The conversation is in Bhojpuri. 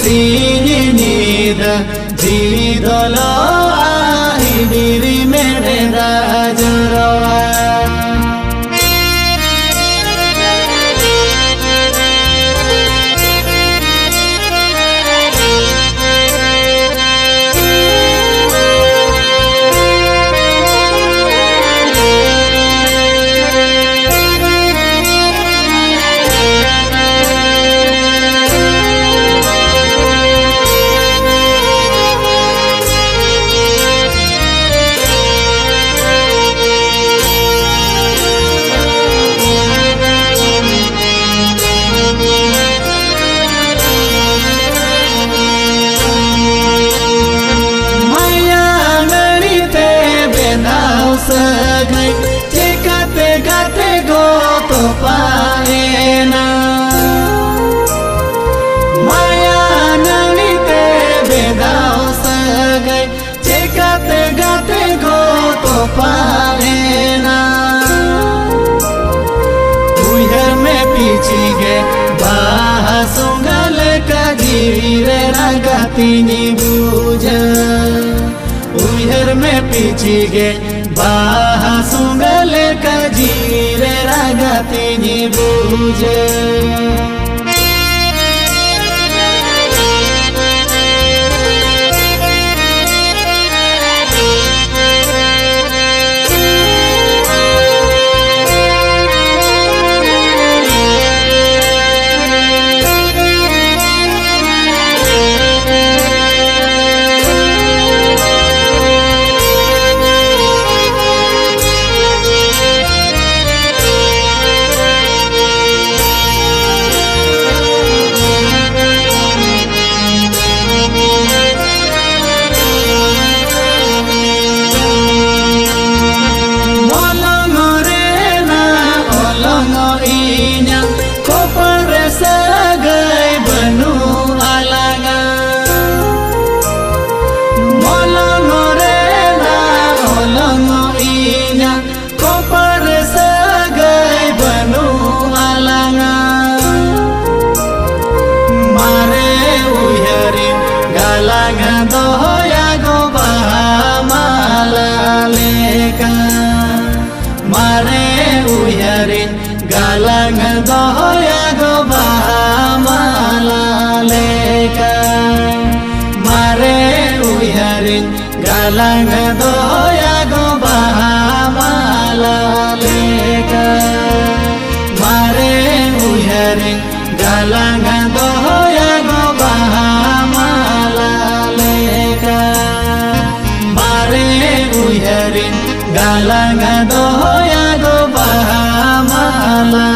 श्रीनिध जीविदलो आहिडिरी मेरे राजरवा सगै चेकाते गाते गो तो पाएना माया ननीते बेदाओ सगै चेकाते गाते गो तो पाएना उहर में पीछे गे बाहा सुंगल का जीरे रागाती नी बूझ उहर में पीछे गे बाहा सुंगल का जीरे रागाती नी बूझे सगै बनु अलगा मोलंग रेना ओलंग इना कोपर सगै बनु अलगा मारे उहरी गालांग दोया गो बामाला लेका मारे उहरी गालांग दोया गो बामाला लेका मारे उहरिन गालांग दोया गो बामाला लेका मारे उहरिन गालांग दोया गो बामाला लेका मारे उहरिन गालांग दोया गो बामाला